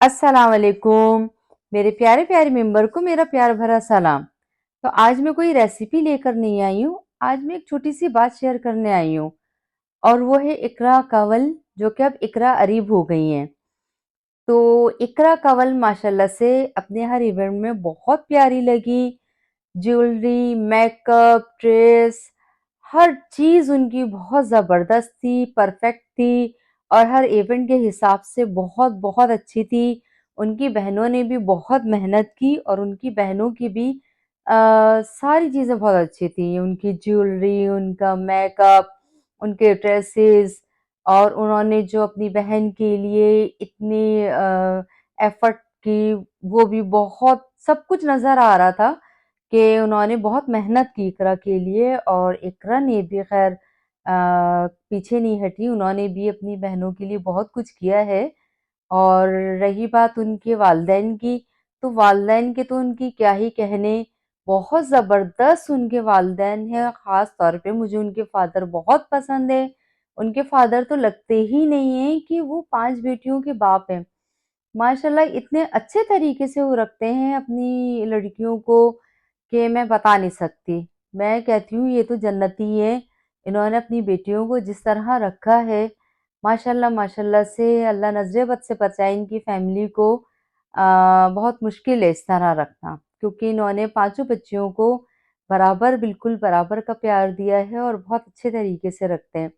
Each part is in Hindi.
अस्सलाम वालेकुम। मेरे प्यारे प्यारे मेंबर को मेरा प्यार भरा सलाम। तो आज मैं कोई रेसिपी लेकर नहीं आई हूँ। आज मैं एक छोटी सी बात शेयर करने आई हूँ और वो है इकरा कंवल, जो कि अब इकरा अरीब हो गई हैं। तो इकरा कंवल माशाल्लाह से अपने हर इवेंट में बहुत प्यारी लगी। ज्वेलरी, मेकअप, ड्रेस, हर चीज़ उनकी बहुत ज़बरदस्त थी, परफेक्ट थी और हर इवेंट के हिसाब से बहुत-बहुत अच्छी थी। उनकी बहनों ने भी बहुत मेहनत की और उनकी बहनों की भी सारी चीज़ें बहुत अच्छी थी। उनकी ज्वेलरी, उनका मेकअप, उनके ड्रेसेस और उन्होंने जो अपनी बहन के लिए इतनी एफर्ट की, वो भी बहुत सब कुछ नज़र आ रहा था कि उन्होंने बहुत मेहनत की इकरा के लिए और इकरा ने भी खैर पीछे नहीं हटी, उन्होंने भी अपनी बहनों के लिए बहुत कुछ किया है। और रही बात उनके वालिदैन की, तो वालिदैन के तो उनकी क्या ही कहने, बहुत ज़बरदस्त उनके वालिदैन हैं, ख़ास तौर पे मुझे उनके फ़ादर बहुत पसंद है। उनके फ़ादर तो लगते ही नहीं हैं कि वो 5 बेटियों के बाप हैं। माशाल्लाह इतने अच्छे तरीके से वो रखते हैं अपनी लड़कियों को कि मैं बता नहीं सकती। मैं कहती हूँ ये तो जन्नती हैं। इन्होंने अपनी बेटियों को जिस तरह रखा है, माशाल्लाह माशाल्लाह से अल्लाह नज़रे बद से बचाए इनकी फैमिली को। बहुत मुश्किल है इस तरह रखना, क्योंकि इन्होंने पाँचों बच्चियों को बराबर, बिल्कुल बराबर का प्यार दिया है और बहुत अच्छे तरीके से रखते हैं।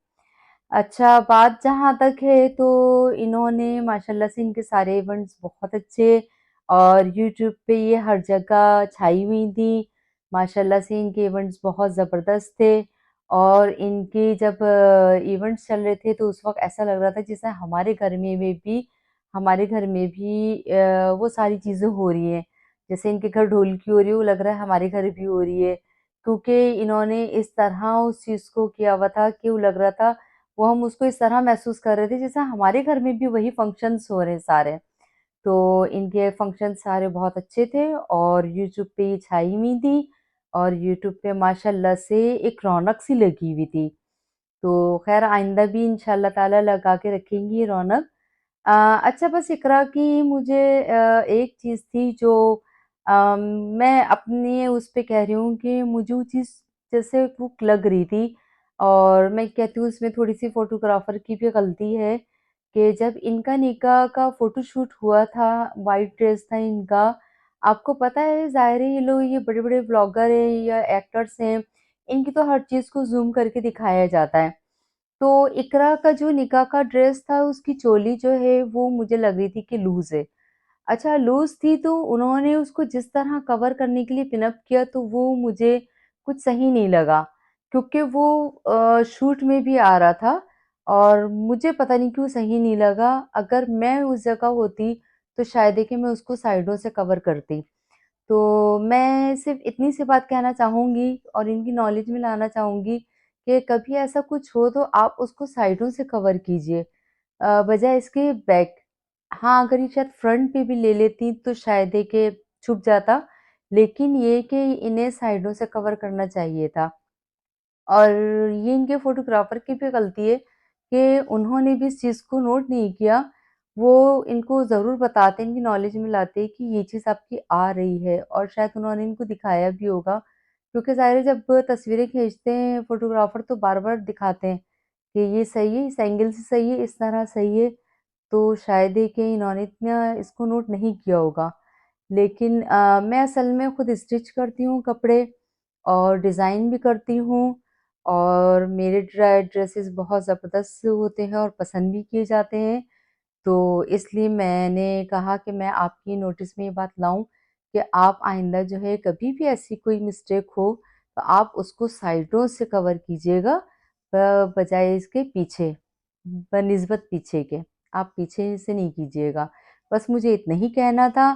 अच्छा, बात जहाँ तक है तो इन्होंने माशाल्लाह से इनके सारे इवेंट्स बहुत अच्छे और यूट्यूब पे ये हर जगह छाई हुई थी। माशाल्लाह से इनके इवेंट्स बहुत ज़बरदस्त थे और इनके जब इवेंट्स चल रहे थे तो उस वक़्त ऐसा लग रहा था जैसे हमारे घर में भी वो सारी चीज़ें हो रही हैं। जैसे इनके घर ढोलकी हो रही है, वो लग रहा है हमारे घर भी हो रही है। क्योंकि इन्होंने इस तरह उस चीज़ को किया हुआ था कि वो लग रहा था, वो हम उसको इस तरह महसूस कर रहे थे जैसे हमारे घर में भी वही फंक्शंस हो रहे हैं सारे। तो इनके फंक्शन सारे बहुत अच्छे थे और यूट्यूब पे ये छाई हुई थी और यूट्यूब पे माशाल्लाह से एक रौनक सी लगी हुई थी। तो ख़ैर आइंदा भी इंशाअल्लाह ताला लगा के रखेंगी ये रौनक। अच्छा, बस इकरा की मुझे एक चीज़ थी जो मैं अपने उस पे कह रही हूँ कि मुझे वो चीज़ जैसे वो लग रही थी और मैं कहती हूँ उसमें थोड़ी-सी फ़ोटोग्राफ़र की भी गलती है कि जब इनका निकाह का फ़ोटोशूट हुआ था, व्हाइट ड्रेस था इनका। आपको पता है ज़ाहिर है ये बड़े-बड़े व्लॉगर हैं या एक्टर्स हैं, इनकी तो हर चीज़ को ज़ूम करके दिखाया जाता है। तो इकरा का जो निकाह का ड्रेस था, उसकी चोली जो है वो मुझे लग रही थी कि लूज़ है। अच्छा, लूज़ थी तो उन्होंने उसको जिस तरह कवर करने के लिए पिन अप किया तो वो मुझे कुछ सही नहीं लगा, क्योंकि वो शूट में भी आ रहा था और मुझे पता नहीं क्यों सही नहीं लगा। अगर मैं उस जगह होती तो शायद है कि मैं उसको साइडों से कवर करती। तो मैं सिर्फ़ इतनी सी बात कहना चाहूँगी और इनकी नॉलेज में लाना चाहूँगी कि कभी ऐसा कुछ हो तो आप उसको साइडों से कवर कीजिए, बजाए इसके बैक। हाँ, अगर ये शायद फ्रंट पे भी ले लेती तो शायद है कि छुप जाता, लेकिन ये कि इन्हें साइडों से कवर करना चाहिए था। और ये इनके फ़ोटोग्राफ़र की भी गलती है कि उन्होंने भी इस चीज़ को नोट नहीं किया। वो इनको ज़रूर बताते, इनकी नॉलेज में लाते कि ये चीज़ आपकी आ रही है और शायद उन्होंने इनको दिखाया भी होगा। क्योंकि ज़ाहिर है जब तस्वीरें खींचते हैं फ़ोटोग्राफ़र तो बार-बार दिखाते हैं कि ये सही है, इस एंगल से सही है, इस तरह सही है। तो शायद है कि इन्होंने इतना इसको नोट नहीं किया होगा। लेकिन मैं असल में खुद स्टिच करती हूँ कपड़े और डिज़ाइन भी करती हूँ और मेरे ड्रेसेस बहुत ज़बरदस्त होते हैं और पसंद भी किए जाते हैं। तो इसलिए मैंने कहा कि मैं आपकी नोटिस में ये बात लाऊँ कि आप आइंदा जो है कभी भी ऐसी कोई मिस्टेक हो, तो आप उसको साइडों से कवर कीजिएगा, बजाय इसके पीछे, बनिस्बत पीछे के। आप पीछे से नहीं कीजिएगा। बस मुझे इतना ही कहना था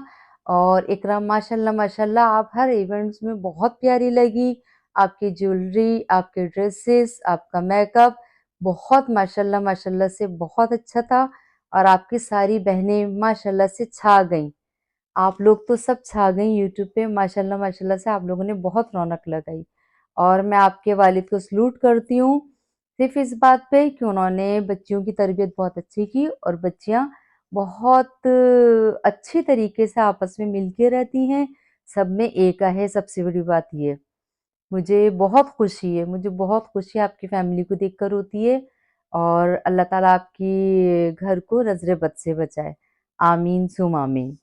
और इकरा माशाल्लाह माशाल्लाह आप हर इवेंट्स में बहुत प्यारी लगी। आपकी ज्वेलरी, आपके ड्रेसेस, आपका मेकअप बहुत माशाल्लाह माशाल्लाह से बहुत अच्छा था और आपकी सारी बहनें माशाल्लाह से छा गईं। आप लोग तो सब छा गईं यूट्यूब पे, माशाल्लाह माशाल्लाह से आप लोगों ने बहुत रौनक लगाई और मैं आपके वालिद को सैल्यूट करती हूँ, सिर्फ़ इस बात पे कि उन्होंने बच्चियों की तरबियत बहुत अच्छी की और बच्चियाँ बहुत अच्छी तरीके से आपस में मिल के रहती हैं, सब में एक है, सबसे बड़ी बात ये। मुझे बहुत खुशी आपकी फैमिली को देखकर होती है और अल्लाह ताला आपकी घर को नज़रे बद से बचाए। आमीन सुम आमीन।